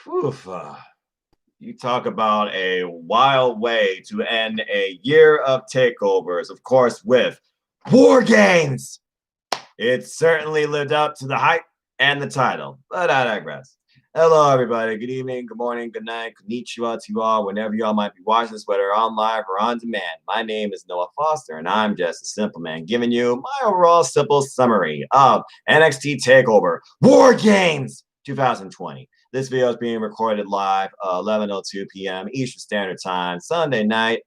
Oof, you talk about a wild way to end a year of takeovers, of course, with War Games. It certainly lived up to the hype and the title, but I digress. Hello, everybody. Good evening, good morning, good night, konnichiwa to you all, whenever y'all might be watching this, whether on live or on demand. My name is Noah Foster, and I'm just a simple man giving you my overall simple summary of NXT TakeOver War Games 2020. This video is being recorded live 11:02 p.m. Eastern Standard Time, Sunday night,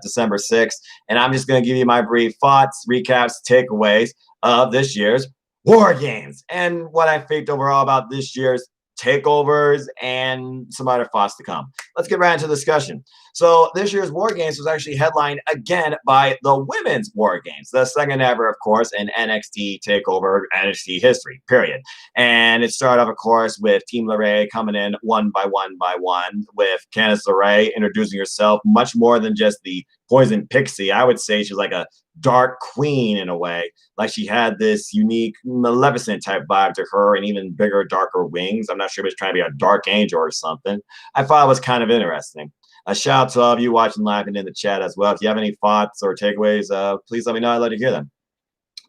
December 6th, and I'm just going to give you my brief thoughts, recaps, takeaways of this year's War Games and what I think overall about this year's takeovers and some other thoughts to come. Let's get right into the discussion. So this year's War Games was actually headlined again by the Women's War Games, the second ever, of course, in NXT TakeOver NXT history, period. And it started off, of course, with Team LeRae coming in one by one, with Candice LeRae introducing herself much more than just the Poison Pixie. I would say she's like a dark queen in a way. Like she had this unique Maleficent type vibe to her and even bigger, darker wings. I'm not sure if it's trying to be a dark angel or something. I thought it was kind of interesting. A shout out to all of you watching live and in the chat as well. If you have any thoughts or takeaways, please let me know. I'd love to hear them.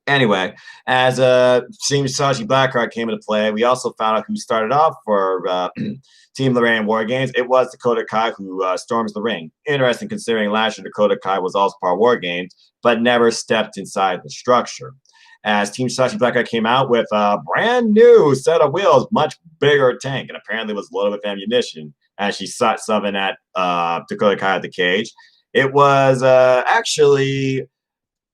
Anyway, as Team Sashi Blackheart came into play, we also found out who started off for Team Lorraine War Games. It was Dakota Kai who storms the ring. Interesting considering last year Dakota Kai was also part of War Games, but never stepped inside the structure. As Team Sashi Blackheart came out with a brand new set of wheels, much bigger tank, and apparently was loaded with ammunition as she sought something at Dakota Kai at the cage. It was actually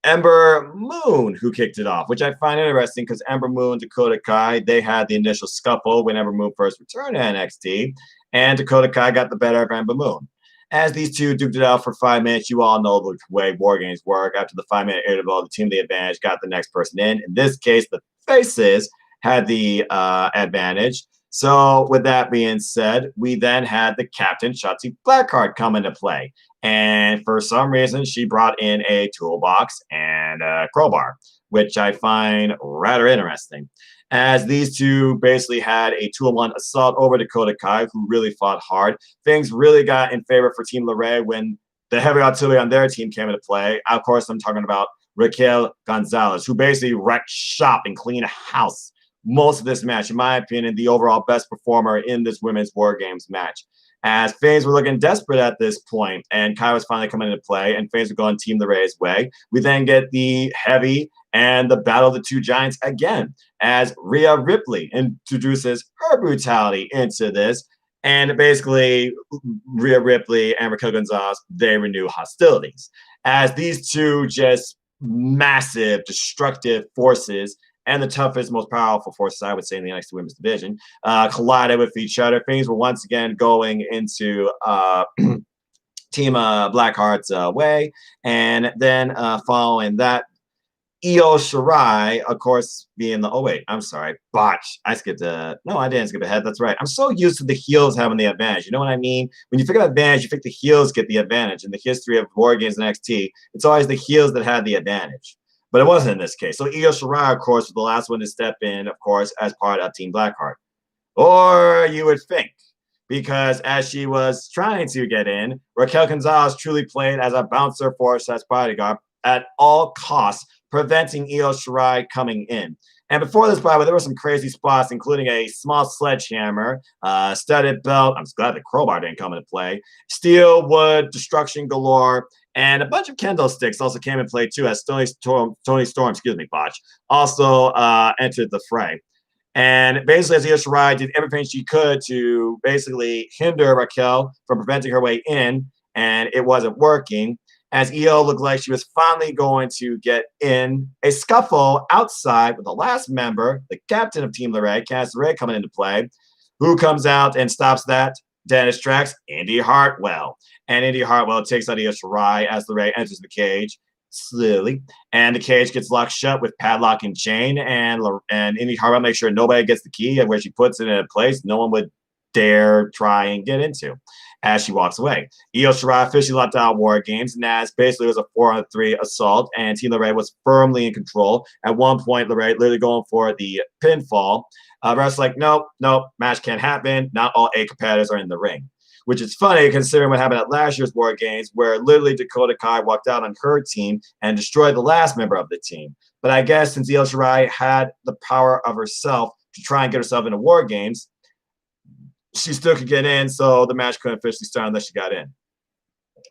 Ember Moon who kicked it off, which I find interesting because Ember Moon, Dakota Kai, they had the initial scuffle when Ember Moon first returned to NXT, and Dakota Kai got the better of Ember Moon. As these two duked it out for 5 minutes, you all know the way War Games work. After the 5-minute interval, the team the advantage got the next person in. In this case, the Faces had the advantage. So with that being said, we then had the Captain Shotzi Blackheart come into play. And for some reason, she brought in a toolbox and a crowbar, which I find rather interesting. As these two basically had a 2-on-1 assault over Dakota Kai, who really fought hard. Things really got in favor for Team LeRae when the heavy artillery on their team came into play. Of course, I'm talking about Raquel Gonzalez, who basically wrecked shop and cleaned house most of this match. In my opinion, the overall best performer in this Women's War Games match. As things were looking desperate at this point, and Kai was finally coming into play, and things were going Team LeRae's way, we then get the heavy and the battle of the two giants again, as Rhea Ripley introduces her brutality into this, and basically Rhea Ripley and Raquel Gonzalez, they renew hostilities. As these two just massive, destructive forces and the toughest, most powerful forces, I would say, in the NXT Women's Division, collided with each other. Things were once again going into Team Blackheart's way. And then following that, Io Shirai, of course, being the, oh, wait, I'm sorry, botch. I skipped no, I didn't skip ahead. That's right. I'm so used to the heels having the advantage. You know what I mean? When you think of advantage, you think the heels get the advantage. In the history of War Games and NXT, it's always the heels that had the advantage. But it wasn't in this case. So Io Shirai, of course, was the last one to step in, of course, as part of Team Blackheart. Or you would think, because as she was trying to get in, Raquel Gonzalez truly played as a bouncer for Seth's bodyguard at all costs, preventing Io Shirai coming in. And before this, by the way, there were some crazy spots, including a small sledgehammer, studded belt. I'm glad the crowbar didn't come into play. Steel, wood, destruction galore. And a bunch of kendo sticks also came in play too, as Tony Storm, botch, also entered the fray. And basically, as Io Shirai did everything she could to basically hinder Raquel from preventing her way in, and it wasn't working. As Io looked like she was finally going to get in a scuffle outside with the last member, the captain of Team LeRae, Candice LeRae, coming into play, who comes out and stops that dead in its tracks, Indy Hartwell. And Indy Hartwell takes out Io Shirai as LeRae enters the cage slowly, and the cage gets locked shut with padlock and chain, and Indy Hartwell makes sure nobody gets the key, and where she puts it in a place no one would dare try and get into. as she walks away. Io Shirai officially left out War Games, and as basically was a 4-on-3 assault, and Team LeRae was firmly in control. At one point, LeRae literally going for the pinfall. Ref's like, nope, match can't happen. Not all 8 competitors are in the ring. Which is funny considering what happened at last year's War Games, where literally Dakota Kai walked out on her team and destroyed the last member of the team. But I guess since Io Shirai had the power of herself to try and get herself into War Games, she still could get in, so the match couldn't officially start unless she got in.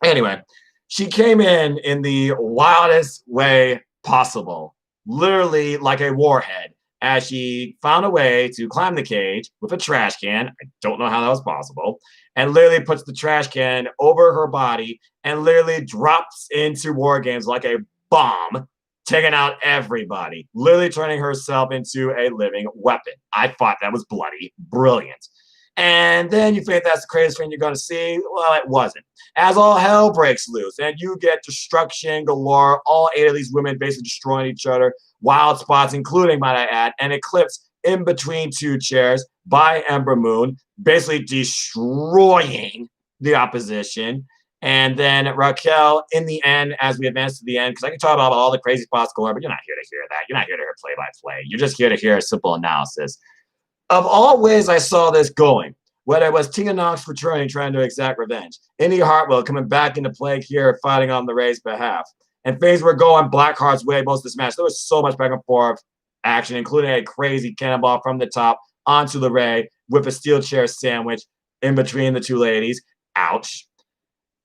Anyway, she came in the wildest way possible, literally like a warhead, as she found a way to climb the cage with a trash can. I don't know how that was possible. And literally puts the trash can over her body and literally drops into War Games like a bomb, taking out everybody, literally turning herself into a living weapon. I thought that was bloody brilliant. And then you think that's the craziest thing you're going to see. Well, it wasn't. As all hell breaks loose and you get destruction galore, all 8 of these women basically destroying each other, wild spots, including, might I add, an eclipse in between 2 chairs by Ember Moon, basically destroying the opposition. And then Raquel, in the end, as we advance to the end, because I can talk about all the crazy spots galore, but you're not here to hear that. You're not here to hear play-by-play. You're just here to hear a simple analysis. Of all ways I saw this going, whether it was Tina Knox returning, trying to exact revenge, Indy Hartwell coming back into play here, fighting on the Ray's behalf, and things were going Blackheart's way most of this match. There was so much back and forth action, including a crazy cannonball from the top onto the Ray with a steel chair sandwich in between the 2 ladies. Ouch.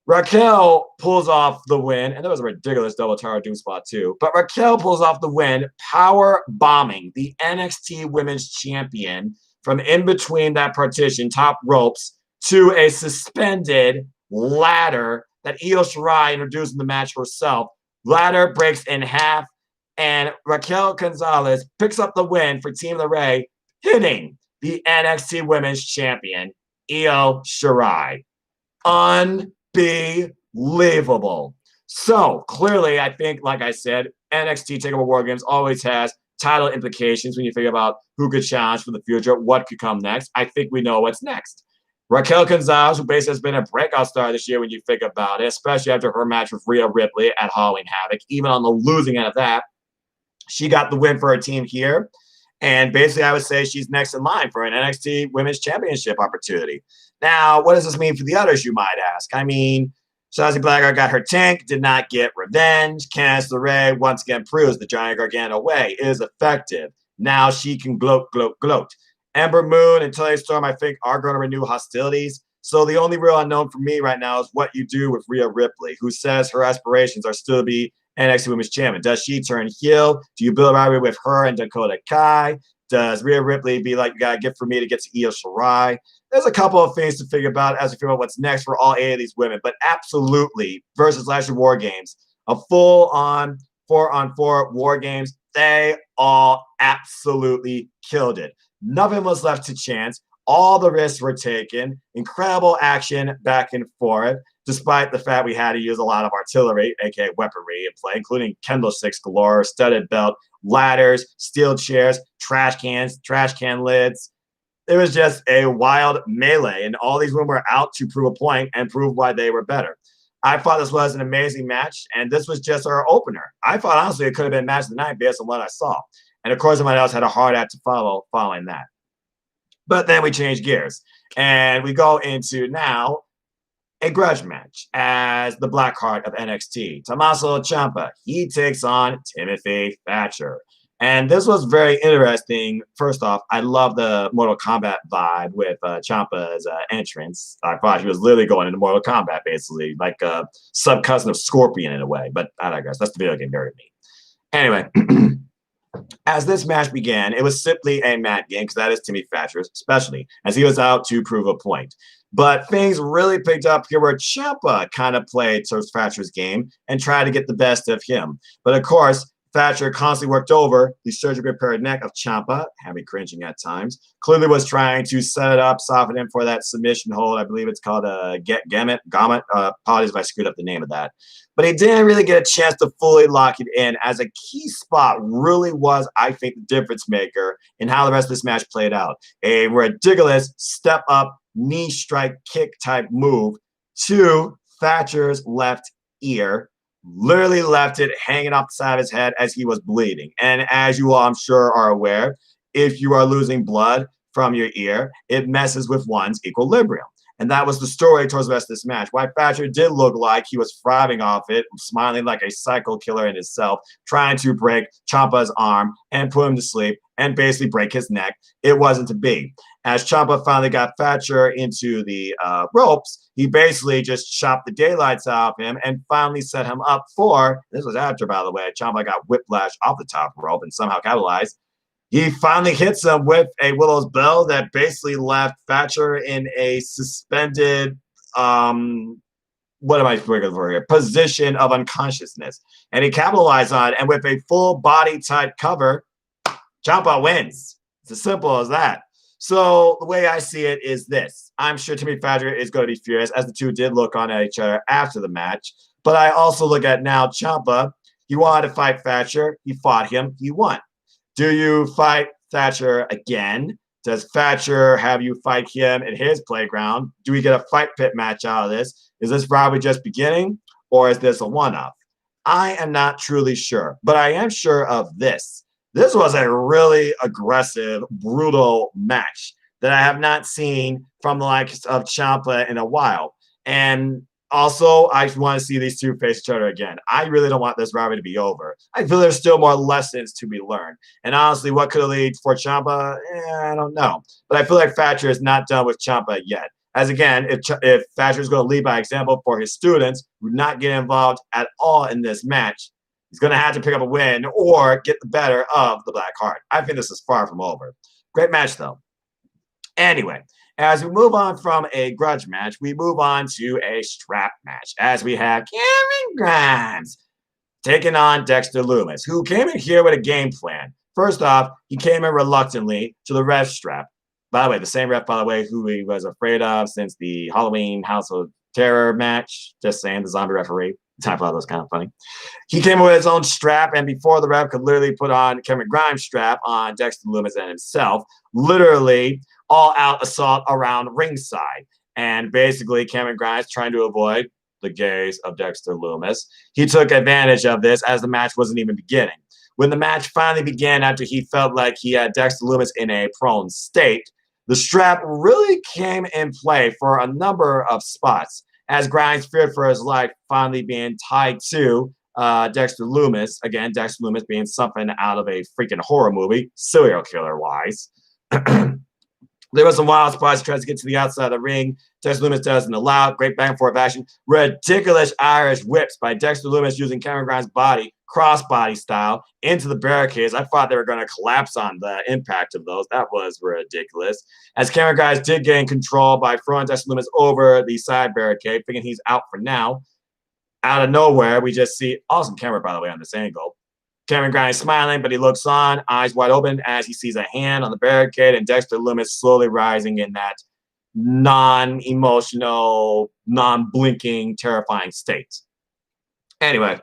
Raquel pulls off the win, and there was a ridiculous double Tower Doom spot too. But Raquel pulls off the win, power bombing the NXT Women's Champion from in between that partition, top ropes, to a suspended ladder that Io Shirai introduced in the match herself. Ladder breaks in half, and Raquel Gonzalez picks up the win for Team LeRae, hitting the NXT Women's Champion, Io Shirai. Unbelievable. So clearly, I think, like I said, NXT TakeOver War Games always has title implications when you think about who could challenge for the future, what could come next. I think we know what's next. Raquel Gonzalez, who basically has been a breakout star this year when you think about it, especially after her match with Rhea Ripley at Halloween Havoc, even on the losing end of that, she got the win for her team here. And basically, I would say she's next in line for an NXT Women's Championship opportunity. Now, what does this mean for the others, you might ask? I mean, Shotzi Blackheart got her tank, did not get revenge. Candice LeRae once again proves the Giant Gargano way is effective. Now she can gloat. Ember Moon and Tilly Storm, I think, are going to renew hostilities. So the only real unknown for me right now is what you do with Rhea Ripley, who says her aspirations are still to be NXT Women's Champion. Does she turn heel? Do you build a rivalry with her and Dakota Kai? Does Rhea Ripley be like, you got a gift for me to get to Io Shirai? There's a couple of things to figure about as we figure out what's next for all 8 of these women. But absolutely, versus last year War Games, a full-on 4-on-4 War Games, they all absolutely killed it. Nothing was left to chance. All the risks were taken. Incredible action back and forth, despite the fact we had to use a lot of artillery, aka weaponry in play, including Kendall Sticks galore, studded belt, ladders, steel chairs, trash cans, trash can lids. It was just a wild melee, and all these women were out to prove a point and prove why they were better. I thought this was an amazing match, and this was just our opener. I thought, honestly, it could have been match of the night based on what I saw. And, of course, somebody else had a hard act to follow following that. But then we changed gears, and we go into now a grudge match as the Blackheart of NXT. Tommaso Ciampa, he takes on Timothy Thatcher. And this was very interesting. First off, I love the Mortal Kombat vibe with Ciampa's entrance. I thought he was literally going into Mortal Kombat, basically, like a sub-cousin of Scorpion in a way. But I digress. That's the video game nerd in me. Anyway, as this match began, it was simply a mat game, because that is Timmy Thatcher's, especially as he was out to prove a point. But things really picked up here where Ciampa kind of played towards Thatcher's game and tried to get the best of him. But of course, Thatcher constantly worked over the surgically repaired neck of Ciampa, having cringing at times. Clearly was trying to set it up, soften him for that submission hold. I believe it's called a Gamut. Apologies if I screwed up the name of that. But he didn't really get a chance to fully lock it in, as a key spot really was, I think, the difference maker in how the rest of this match played out. A ridiculous step-up knee strike kick type move to Thatcher's left ear, literally left it hanging off the side of his head as he was bleeding. And as you all, I'm sure, are aware, if you are losing blood from your ear, it messes with one's equilibrium. And that was the story towards the rest of this match. Why Thatcher did look like he was thriving off it, smiling like a psycho killer in himself, trying to break Ciampa's arm and put him to sleep and basically break his neck. It wasn't to be. As Ciampa finally got Thatcher into the ropes, he basically just chopped the daylights out of him and finally set him up for, this was after, by the way, Ciampa got whiplash off the top rope and somehow capitalized. He finally hits him with a Willow's Bell that basically left Thatcher in a suspended, what am I looking for here? Position of unconsciousness. And he capitalized on it, and with a full body type cover, Ciampa wins. It's as simple as that. So the way I see it is this. I'm sure Timmy Thatcher is going to be furious, as the two did look on at each other after the match. But I also look at now Ciampa. He wanted to fight Thatcher. He fought him. He won. Do you fight Thatcher again? Does Thatcher have you fight him at his playground? Do we get a fight pit match out of this? Is this probably just beginning, or is this a one-off? I am not truly sure, but I am sure of this. This was a really aggressive, brutal match that I have not seen from the likes of Ciampa in a while. And also, I want to see these two face each other again. I really don't want this rivalry to be over. I feel there's still more lessons to be learned. And honestly, what could it lead for Ciampa? I don't know. But I feel like Thatcher is not done with Ciampa yet. As again, if Thatcher is going to lead by example for his students who not get involved at all in this match, he's going to have to pick up a win or get the better of the Black Heart. I think this is far from over. Great match, though. Anyway, as we move on from a grudge match, we move on to a strap match as we have Cameron Grimes taking on Dexter Lumis, who came in here with a game plan. First off, he came in reluctantly to the ref strap. By the way, the same ref, by the way, who he was afraid of since the Halloween House of Terror match. Just saying, the zombie referee. I thought that was kind of funny. He came with his own strap, and before the ref could literally put on Cameron Grimes' strap on Dexter Lumis and himself, literally all-out assault around ringside. And basically, Cameron Grimes trying to avoid the gaze of Dexter Lumis. He took advantage of this as the match wasn't even beginning. When the match finally began after he felt like he had Dexter Lumis in a prone state, the strap really came in play for a number of spots, as Grimes feared for his life finally being tied to Dexter Lumis. Again, Dexter Lumis being something out of a freaking horror movie, serial killer-wise. There was some wild spots. He tries to get to the outside of the ring. Dexter Lumis doesn't allow it. Great back and forth action. Ridiculous Irish whips by Dexter Lumis using Cameron Grimes' body, crossbody style, into the barricades. I thought they were going to collapse on the impact of those. That was ridiculous. As Cameron Grimes did gain control by throwing Dexter Lumis over the side barricade, thinking he's out for now. Out of nowhere, we just see awesome camera, by the way, on this angle. Cameron Grimes smiling, but he looks on, eyes wide open, as he sees a hand on the barricade, and Dexter Lumis slowly rising in that non-emotional, non-blinking, terrifying state. Anyway,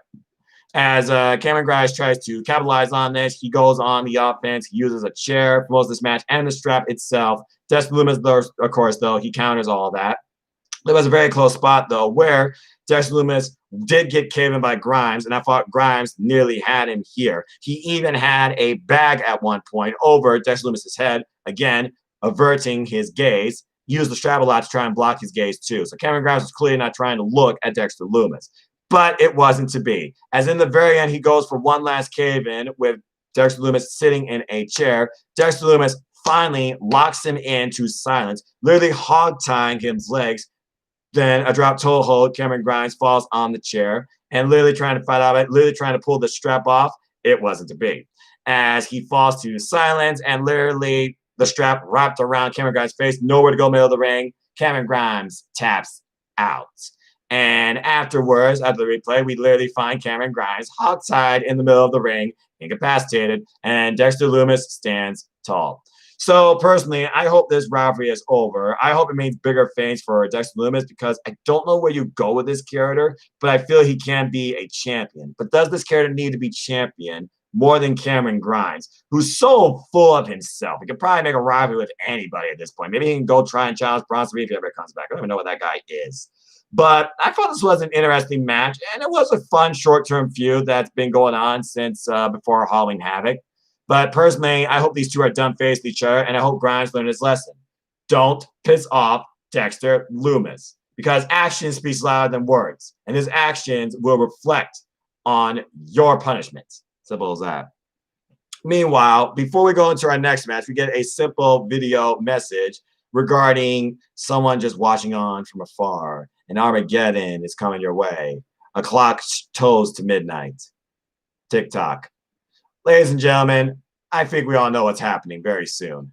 as Cameron Grimes tries to capitalize on this, he goes on the offense. He uses a chair for most of this match and the strap itself. Dexter Lumis, of course, though, he counters all of that. There was a very close spot, though, where Dexter Lumis did get caved in by Grimes, and I thought Grimes nearly had him here. He even had a bag at one point over Dexter Lumis' head, again, averting his gaze. He used the strap a lot to try and block his gaze, too. So Cameron Grimes was clearly not trying to look at Dexter Lumis. But it wasn't to be. As in the very end, he goes for one last cave-in with Dexter Lumis sitting in a chair. Dexter Lumis finally locks him into silence, literally hog-tying his legs. Then a drop toe hold. Cameron Grimes falls on the chair and literally trying to fight out of it, literally trying to pull the strap off. It wasn't to be. As he falls to silence and literally the strap wrapped around Cameron Grimes' face, nowhere to go middle of the ring. Cameron Grimes taps out. And afterwards, after the replay, we literally find Cameron Grimes hog-tied in the middle of the ring, incapacitated, and Dexter Lumis stands tall. So personally, I hope this rivalry is over. I hope it means bigger things for Dexter Lumis because I don't know where you go with this character, but I feel he can be a champion. But does this character need to be champion more than Cameron Grimes, who's so full of himself. He could probably make a rivalry with anybody at this point. Maybe he can go try and challenge Bronson Reed if he ever comes back. I don't even know what that guy is. But I thought this was an interesting match, and it was a fun short-term feud that's been going on since before Halloween Havoc. But personally, I hope these two are done facing each other, and I hope Grimes learned his lesson. Don't piss off Dexter Lumis, because action speaks louder than words, and his actions will reflect on your punishment. Simple as that. Meanwhile, before we go into our next match, we get a simple video message regarding someone just watching on from afar. And Armageddon is coming your way. A clock tolls to midnight. TikTok. Ladies and gentlemen, I think we all know what's happening very soon.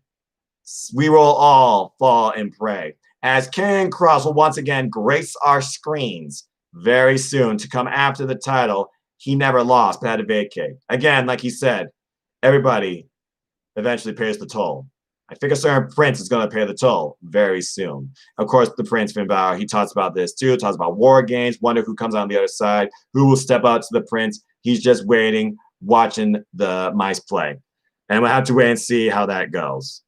We will all fall and pray as Karrion Kross will once again grace our screens very soon to come after the title he never lost but had to vacate. Again, like he said, everybody eventually pays the toll. I think a certain prince is going to pay the toll very soon. Of course, the Prince Finn Balor, he talks about this too, talks about War Games, wonder who comes on the other side, who will step out to the Prince. He's just waiting, watching the mice play. And we'll have to wait and see how that goes.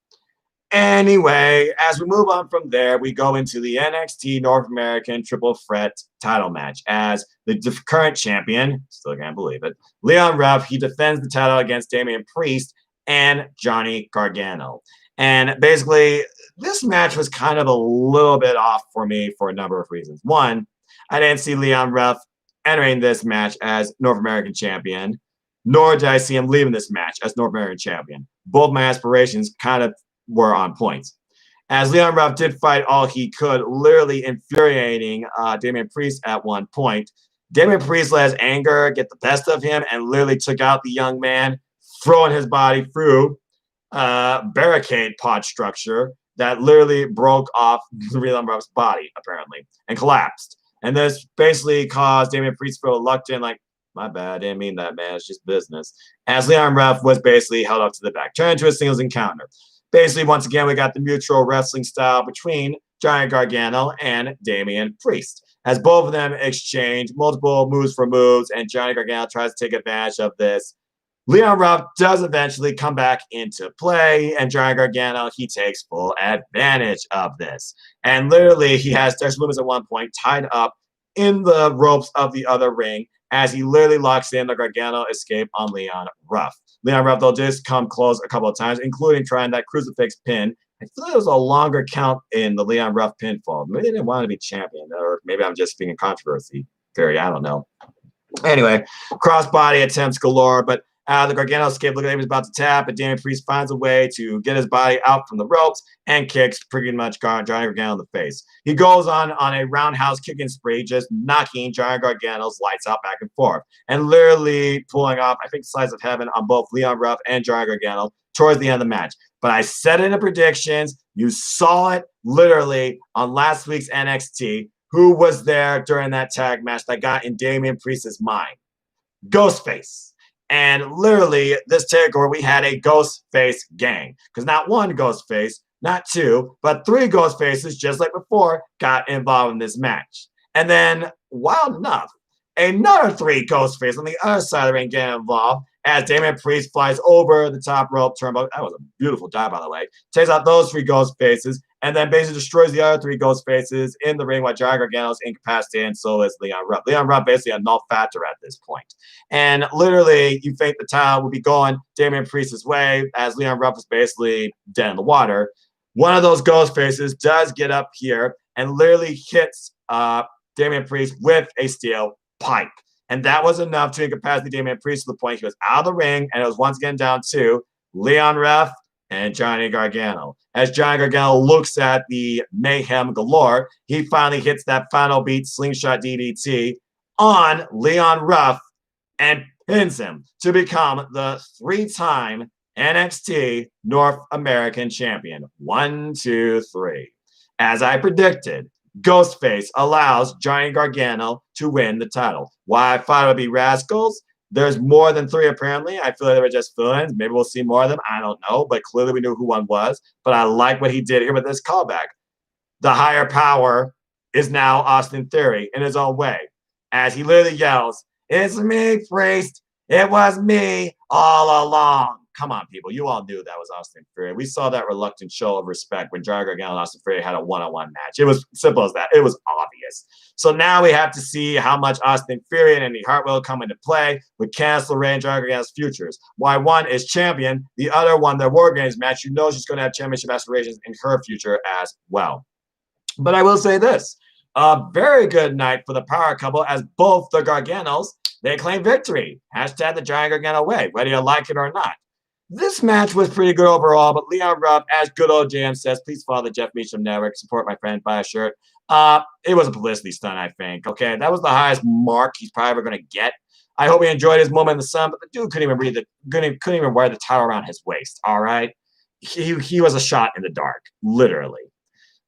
Anyway, as we move on from there, we go into the NXT North American Triple Threat title match as the current champion, still can't believe it, Leon Ruff, he defends the title against Damian Priest and Johnny Gargano. And basically, this match was kind of a little bit off for me for a number of reasons. One, I didn't see Leon Ruff entering this match as North American champion, nor did I see him leaving this match as North American champion. Both my aspirations kind of were on point. As Leon Ruff did fight all he could, literally infuriating Damian Priest at one point. Damian Priest let his anger get the best of him and literally took out the young man, throwing his body through barricade pod structure that literally broke off Leon Ruff's body, apparently, and collapsed. And this basically caused Damian Priest to feel reluctant, like, my bad, I didn't mean that, man, it's just business. As Leon Ruff was basically held up to the back, turned into a singles encounter. Basically, once again, we got the mutual wrestling style between Johnny Gargano and Damian Priest, as both of them exchange multiple moves for moves, and Johnny Gargano tries to take advantage of this. Leon Ruff does eventually come back into play, and Johnny Gargano, he takes full advantage of this. And literally, he has Dexter Lumis at one point tied up in the ropes of the other ring as he literally locks in the Gargano escape on Leon Ruff. Leon Ruff, though, just come close a couple of times, including trying that crucifix pin. I feel like it was a longer count in the Leon Ruff pinfall. Maybe they didn't want to be champion, or maybe I'm just being controversy theory. I don't know. Anyway, crossbody attempts galore, but the Gargano escape. Look at him, he's about to tap, but Damian Priest finds a way to get his body out from the ropes and kicks pretty much Johnny Gargano in the face. He goes on a roundhouse kicking spree, just knocking Johnny Gargano's lights out back and forth, and literally pulling off, I think, slice of heaven on both Leon Ruff and Johnny Gargano towards the end of the match. But I said it in the predictions. You saw it literally on last week's NXT. Who was there during that tag match that got in Damian Priest's mind? Ghostface. And literally, this takeover, we had a Ghostface gang. Because not one Ghostface, not two, but three Ghostfaces, just like before, got involved in this match. And then, wild enough, another three Ghostfaces on the other side of the ring get involved as Damian Priest flies over the top rope turnbuckle. That was a beautiful dive, by the way. Takes out those three Ghostfaces and then basically destroys the other three Ghostfaces in the ring while Johnny Gargano's incapacitated, and so is Leon Ruff. Leon Ruff basically a null factor at this point. And literally, you think the title would be going Damian Priest's way as Leon Ruff is basically dead in the water. One of those Ghostfaces does get up here and literally hits Damian Priest with a steel pipe. And that was enough to incapacitate Damian Priest to the point he was out of the ring, and it was once again down to Leon Ruff and Johnny Gargano. As Johnny Gargano looks at the mayhem galore, he finally hits that final beat slingshot DDT on Leon Ruff and pins him to become the three-time NXT North American champion. 1, 2, 3. As I predicted, Ghostface allows Johnny Gargano to win the title. Why I thought it would be Rascals? There's more than three, apparently. I feel like they were just fill-ins. Maybe we'll see more of them. I don't know. But clearly we knew who one was. But I like what he did here with this callback. The higher power is now Austin Theory in his own way. As he literally yells, "It's me, Priest. It was me all along. Come on, people. You all knew that was Austin Theory. We saw that reluctant show of respect when Johnny Gargano and Austin Theory had a one-on-one match. It was simple as that. It was obvious. So now we have to see how much Austin Theory and Indy Hartwell come into play with Cancel Ray and Johnny Gargano's futures. Why one is champion, the other one, their War Games match, you know she's going to have championship aspirations in her future as well. But I will say this. A very good night for the power couple as both the Garganos, they claim victory. Hashtag the Johnny Gargano way, whether you like it or not. This match was pretty good overall, but Leon Ruff, as good old JM says, please follow the Jeff Meacham Network, support my friend, buy a shirt. It was a publicity stunt, I think. Okay, that was the highest mark he's probably ever going to get. I hope he enjoyed his moment in the sun, but the dude couldn't even wear the towel around his waist. All right, he was a shot in the dark, literally.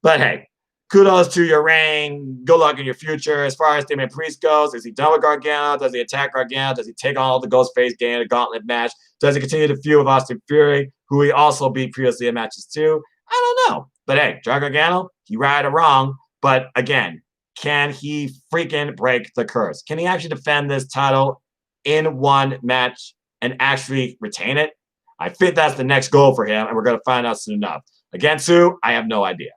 But hey, kudos to your reign. Good luck in your future. As far as Damian Priest goes, is he done with Gargano? Does he attack Gargano? Does he take on all the Ghostface gang in a gauntlet match? Does he continue to feud with Austin Theory, who he also beat previously in matches too? I don't know. But hey, Johnny Gargano, he right or wrong. But again, can he freaking break the curse? Can he actually defend this title in one match and actually retain it? I think that's the next goal for him, and we're going to find out soon enough. Against who? I have no idea.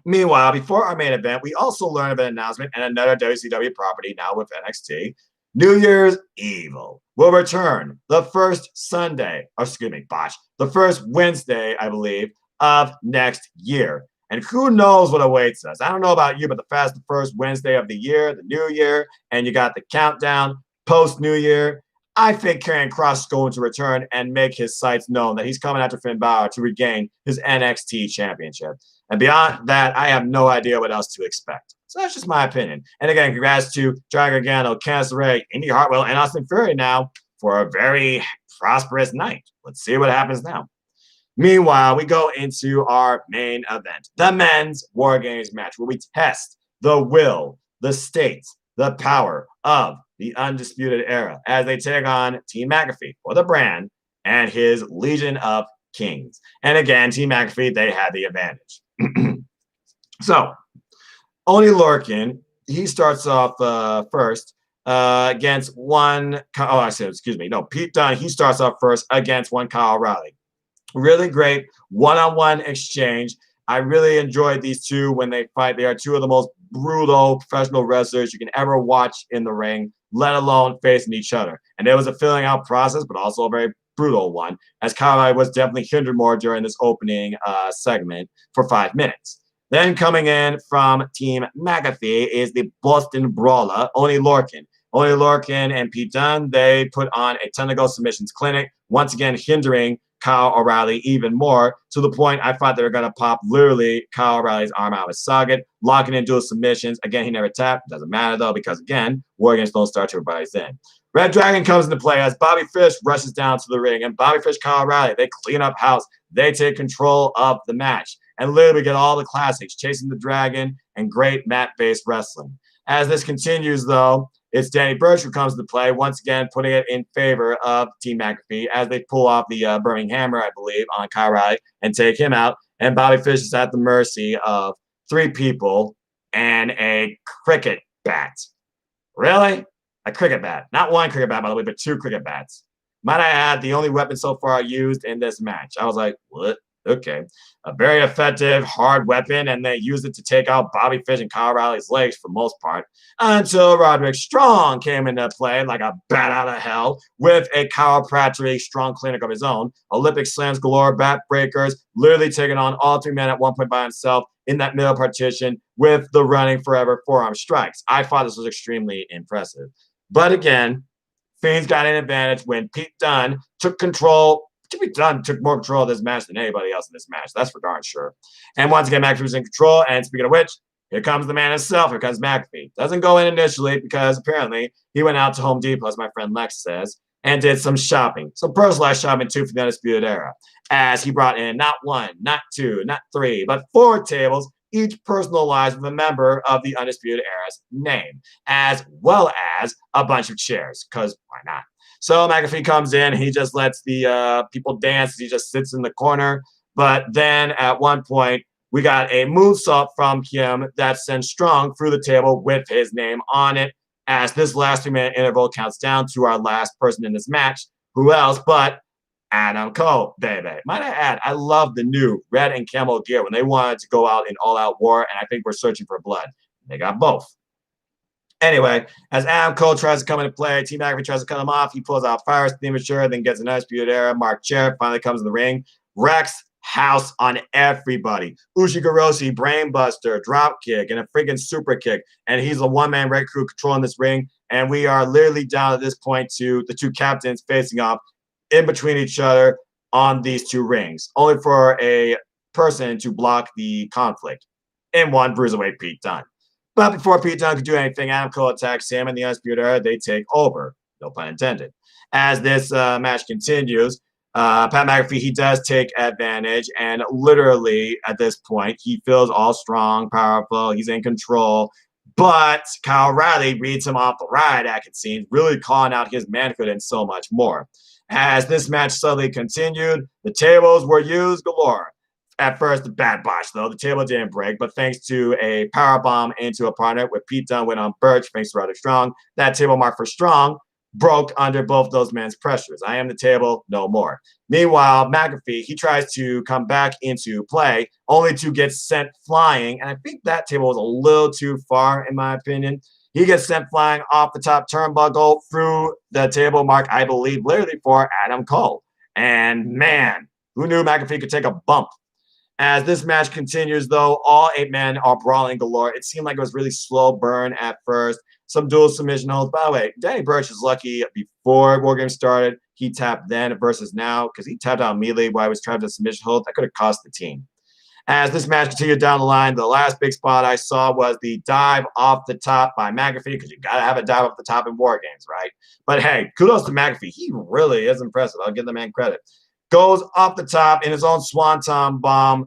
Meanwhile, before our main event, we also learned of an announcement and another WCW property now with NXT. New Year's Evil will return the first Sunday, the first Wednesday, I believe, of next year. And who knows what awaits us? I don't know about you, but the first Wednesday of the year, the new year, and you got the countdown post-New Year. I think Karrion Kross is going to return and make his sights known that he's coming after Finn Balor to regain his NXT championship. And beyond that, I have no idea what else to expect. So that's just my opinion. And again, congrats to Johnny Gargano, Candice LeRae, Indy Hartwell, and Austin Theory now for a very prosperous night. Let's see what happens now. Meanwhile, we go into our main event, the men's War Games match, where we test the will, the state, the power of the Undisputed Era as they take on Team McAfee for the brand and his Legion of Kings. And again, Team McAfee, they had the advantage. So, Oney Lorcan, he starts off first against Pete Dunne, he starts off first against one Kyle O'Reilly. Really great one-on-one exchange. I really enjoyed these two when they fight. They are two of the most brutal professional wrestlers you can ever watch in the ring, let alone facing each other. And it was a filling out process, but also a very brutal one, as Kyle was definitely hindered more during this opening segment for 5 minutes. Then coming in from Team McAfee is the Boston Brawler, Oney Lorcan. Oney Lorcan and Pete Dunne, they put on a technical submissions clinic, once again hindering Kyle O'Reilly even more, to the point I thought they were going to pop literally Kyle O'Reilly's arm out of his socket, locking into his submissions. Again, he never tapped. Doesn't matter, though, because, again, War Games don't start till everybody's in. Red Dragon comes into play as Bobby Fish rushes down to the ring, and Bobby Fish, Kyle O'Reilly, they clean up house. They take control of the match. And literally get all the classics, Chasing the Dragon and great mat-based wrestling. As this continues, though, it's Danny Burch who comes into play, once again putting it in favor of Team McAfee as they pull off the Burning Hammer, I believe, on Kyle O'Reilly and take him out. And Bobby Fish is at the mercy of 3 people and a cricket bat. Really? A cricket bat. Not one cricket bat, by the way, but 2 cricket bats. Might I add, the only weapon so far used in this match. I was like, what? Okay. A very effective, hard weapon, and they used it to take out Bobby Fish and Kyle O'Reilly's legs for the most part, until Roderick Strong came into play like a bat out of hell with a chiropractic strong clinic of his own. Olympic slams galore, bat breakers, literally taking on all 3 men at one point by himself in that middle partition with the running forever forearm strikes. I thought this was extremely impressive. But again, Fiends got an advantage when Pete Dunne took control. Jimmy Dunne took more control of this match than anybody else in this match. That's for darn sure. And once again, McAfee was in control. And speaking of which, here comes the man himself. Here comes McAfee. Doesn't go in initially because apparently he went out to Home Depot, as my friend Lex says, and did some shopping. Some personalized shopping, too, for the Undisputed Era. As he brought in not 1, not 2, not 3, but 4 tables, each personalized with a member of the Undisputed Era's name, as well as a bunch of chairs, because why not? So McAfee comes in, he just lets the people dance. He just sits in the corner. But then at one point, we got a moonsault from him that sends Strong through the table with his name on it. As this last 3-minute interval counts down to our last person in this match, Who else but Adam Cole, baby. Might I add, I love the new red and camel gear when they wanted to go out in all-out war, and I think we're searching for blood. They got both. Anyway, as Adam Cole tries to come into play, Team McAfee tries to cut him off. He pulls out fire extinguisher, then gets an Undisputed Era. Mark Chair finally comes in the ring. Wrecks house on everybody. Ushigoroshi, brainbuster, drop kick, and a freaking super kick. And he's a one-man red crew controlling this ring. And we are literally down at this point to the two captains facing off in between each other on these two rings, only for a person to block the conflict. In one, Bruiserweight Pete Dunne. But before Pete Dunne could do anything, Adam Cole attacks him, and the Undisputed Era, they take over. No pun intended. As this match continues, Pat McAfee, he does take advantage, and literally at this point, he feels all strong, powerful, he's in control. But Kyle O'Reilly reads him off the riot act, it seems, really calling out his manhood and so much more. As this match slowly continued, the tables were used galore. At first, the bad botch, though. The table didn't break, but thanks to a powerbomb into a partner where Pete Dunne went on Birch, thanks to Roderick Strong, that table marked for Strong broke under both those men's pressures. I am the table, no more. Meanwhile, McAfee, he tries to come back into play, only to get sent flying, and I think that table was a little too far, in my opinion. He gets sent flying off the top turnbuckle through the table mark, I believe, literally for Adam Cole. And man, who knew McAfee could take a bump? As this match continues, though, all 8 men are brawling galore. It seemed like it was really slow burn at first. Some dual submission holds. By the way, Danny Burch is lucky before War Games started. He tapped then versus now because he tapped out immediately while he was trying to submission hold. That could have cost the team. As this match continued down the line, the last big spot I saw was the dive off the top by McAfee, because you got to have a dive off the top in War Games, right? But hey, kudos to McAfee. He really is impressive. I'll give the man credit. Goes off the top in his own swanton bomb,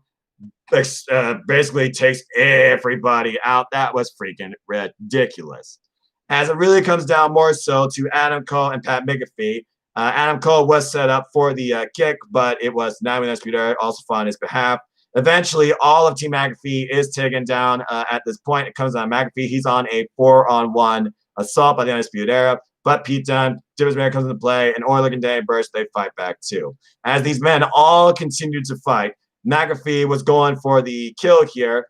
basically takes everybody out. That was freaking ridiculous. As it really comes down more so to Adam Cole and Pat McAfee. Adam Cole was set up for the kick, but it was not with Undisputed, also fought on his behalf. Eventually, all of Team McAfee is taken down at this point. It comes down to McAfee. He's on a 4-on-1 assault by the Undisputed Era. But Pete Dunne, Divis Man comes into play, and Oiler and Danny Burch, they fight back too. As these men all continued to fight, McAfee was going for the kill here,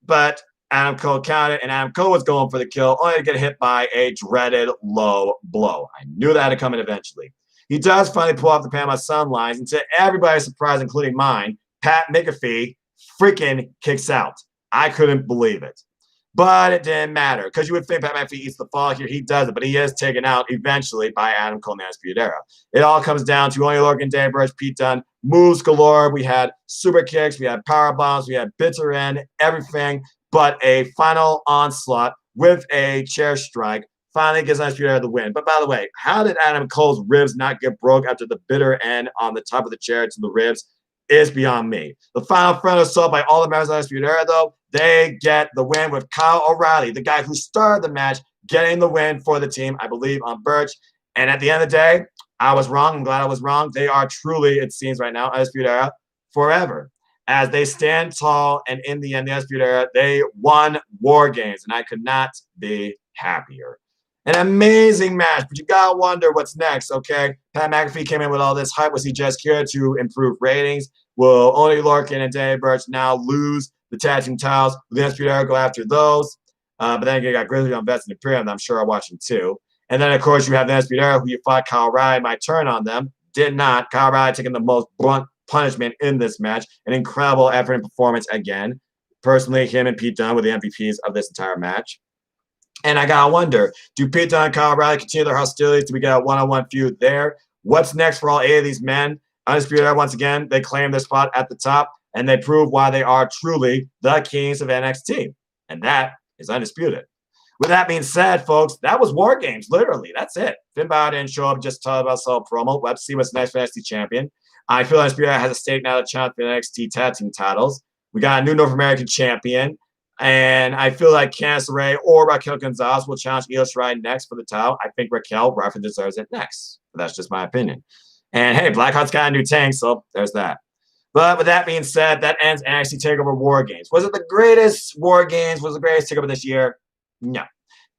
but Adam Cole counted, and Adam Cole was going for the kill, only to get hit by a dreaded low blow. I knew that had come in eventually. He does finally pull off the Panama Sun lines, and to everybody's surprise, including mine, Pat McAfee freaking kicks out. I couldn't believe it. But it didn't matter, because you would think Pat McAfee eats the fall here. He doesn't, but he is taken out eventually by Adam Cole and the Undisputed Era. It all comes down to only Lorcan, Danny Burch, Pete Dunne, moves galore. We had super kicks, we had power bombs, we had bitter end, everything but a final onslaught with a chair strike. Finally gives Undisputed Era the win. But by the way, how did Adam Cole's ribs not get broke after the bitter end on the top of the chair to the ribs is beyond me. The final front assault by all the members of the Undisputed Era, though, they get the win with Kyle O'Reilly, the guy who started the match, getting the win for the team, I believe, on Birch. And at the end of the day, I was wrong. I'm glad I was wrong. They are truly, it seems right now, Undisputed Era forever. As they stand tall, and in the end, the Undisputed Era, they won War Games, and I could not be happier. An amazing match, but you gotta wonder what's next, okay? Pat McAfee came in with all this hype. Was he just here to improve ratings? Will Oney Lorcan and Danny Burch now lose the tag team titles? Will the Undisputed Era go after those? But then again, you got Grizzly on Vets and Imperium that I'm sure are watching too. And then, of course, you have the Undisputed Era, who you fought Kyle O'Reilly. My turn on them. Did not. Kyle O'Reilly taking the most blunt punishment in this match. An incredible effort and performance again. Personally, him and Pete Dunne were the MVPs of this entire match. And I gotta wonder, do Pete Dunne and Kyle O'Reilly continue their hostilities? Do we get a one-on-one feud there? What's next for all 8 of these men? Undisputed Era, once again, they claim their spot at the top, and they prove why they are truly the kings of NXT. And that is undisputed. With that being said, folks, that was War Games, literally. That's it. Finn Balor didn't show up, just talk about solo promo. We'll have to see what's next for NXT champion. I feel Undisputed Era has a stake now to challenge for the NXT tag team titles. We got a new North American champion. And I feel like Candice LeRae or Raquel Gonzalez will challenge Io Shirai next for the title. I think Raquel rightfully deserves it next. But that's just my opinion. And hey, Blackheart's got a new tank, so there's that. But with that being said, that ends NXT TakeOver War Games. Was it the greatest War Games? Was it the greatest TakeOver this year? No.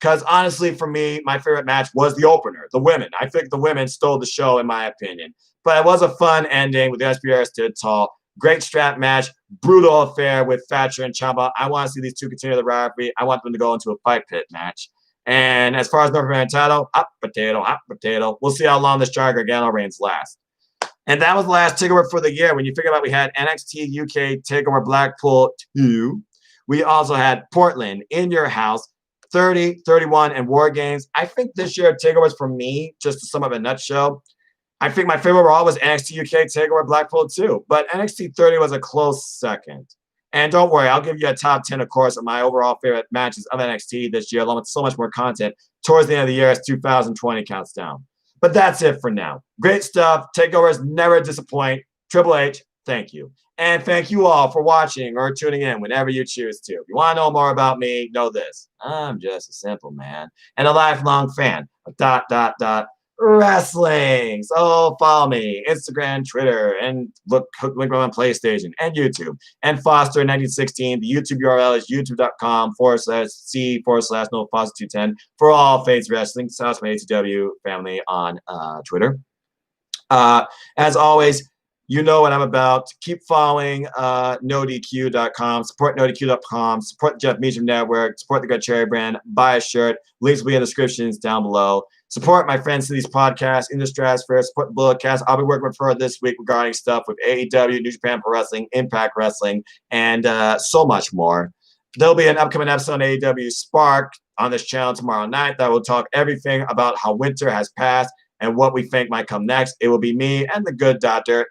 Because honestly, for me, my favorite match was the opener, the women. I think the women stole the show, in my opinion. But it was a fun ending with the SPR stood tall. Great strap match, brutal affair with Thatcher and Ciampa. I want to see these two continue the rivalry. I want them to go into a fight pit match. And as far as North American title, hot potato, hot potato. We'll see how long this Jar Gargano reigns lasts. And that was the last takeover for the year. When you figure about, we had NXT UK Takeover Blackpool 2. We also had Portland, In Your House, 30, 31, and War Games. I think this year takeovers for me, just to sum up in a nutshell, I think my favorite overall was NXT UK Takeover Blackpool 2, but NXT 30 was a close second. And don't worry, I'll give you a top 10, of course, of my overall favorite matches of NXT this year, along with so much more content towards the end of the year as 2020 counts down. But that's it for now. Great stuff. Takeovers never disappoint. Triple H, thank you. And thank you all for watching or tuning in whenever you choose to. If you want to know more about me, know this. I'm just a simple man and a lifelong fan of ... wrestling. So follow me, Instagram, Twitter, and link on PlayStation and YouTube. And Foster1916, the YouTube URL is youtube.com/C/NoFoster210 for all things wrestling. South NXTTW family on Twitter. As always, you know what I'm about. Keep following NoDQ.com, support NoDQ.com, support the Jeff Meacham Network, support the Good Cherry brand, buy a shirt. Links will be in the descriptions down below. Support my friends to these podcasts in the stratosphere. Support the Bulletcast. I'll be working with her this week regarding stuff with AEW, New Japan Pro Wrestling, Impact Wrestling, and so much more. There'll be an upcoming episode on AEW Spark on this channel tomorrow night that will talk everything about how winter has passed and what we think might come next. It will be me and the good Dr.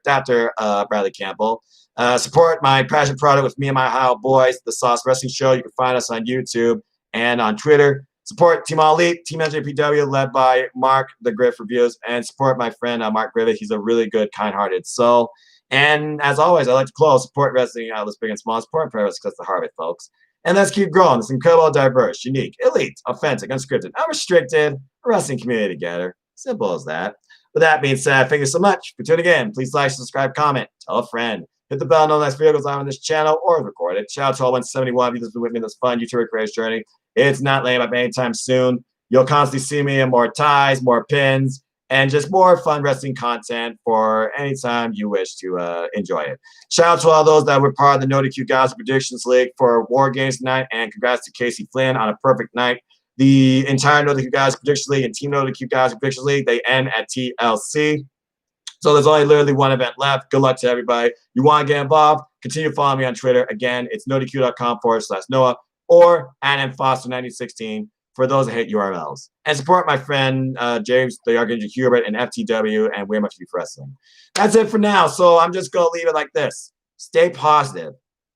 Bradley Campbell. Support my passion product with me and my Ohio boys, the Sauce Wrestling Show. You can find us on YouTube and on Twitter. Support Team Elite, Team NJPW, led by Mark, the Griff Reviews, and support my friend Mark Griffith. He's a really good, kind-hearted soul. And as always, I like to close, support wrestling outlets big and small, support pro wrestling because the heart of it, folks. And let's keep growing this incredible, diverse, unique, elite, authentic, unscripted, unrestricted wrestling community together. Simple as that. With that being said, thank you so much for tuning in. Please like, subscribe, comment, tell a friend. Hit the bell to know the next video goes live on this channel or record it. Shout out to all 171 of you that's been with me in this fun YouTuber creator journey. It's not laying up anytime soon. You'll constantly see me in more ties, more pins, and just more fun wrestling content for any time you wish to enjoy it. Shout out to all those that were part of the NoDQ Guys Predictions League for War Games tonight, and congrats to Casey Flynn on a perfect night. The entire NoDQ Guys Predictions League and Team NoDQ Guys Predictions League, they end at TLC. So there's only literally one event left. Good luck to everybody. You want to get involved? Continue following me on Twitter. Again, it's NoDQ.com/Noah or @Foster1916 for those that hate URLs. And support my friend James, the Archangel Hebert, and FTW, and Way Much Beef Wrestling. That's it for now. So I'm just going to leave it like this. Stay positive.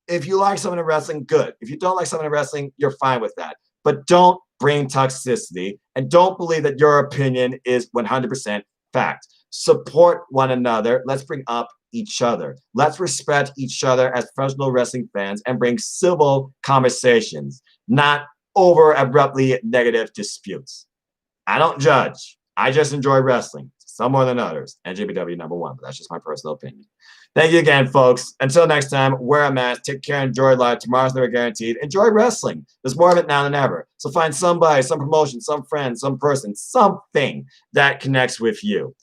If you like something in wrestling, good. If you don't like something in wrestling, you're fine with that. But don't bring toxicity, and don't believe that your opinion is 100% fact. Support one another. Let's bring up each other. Let's respect each other as professional wrestling fans and bring civil conversations, not over abruptly negative disputes. I don't judge. I just enjoy wrestling. Some more than others. NJPW #1, but that's just my personal opinion. Thank you again, folks. Until next time, wear a mask, take care, enjoy life. Tomorrow's never guaranteed. Enjoy wrestling. There's more of it now than ever. So find somebody, some promotion, some friend, some person, something that connects with you.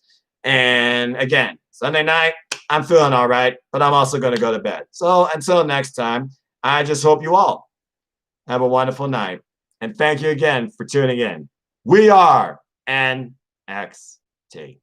And again, Sunday night, I'm feeling all right, but I'm also going to go to bed. So until next time, I just hope you all have a wonderful night. And thank you again for tuning in. We are NXT.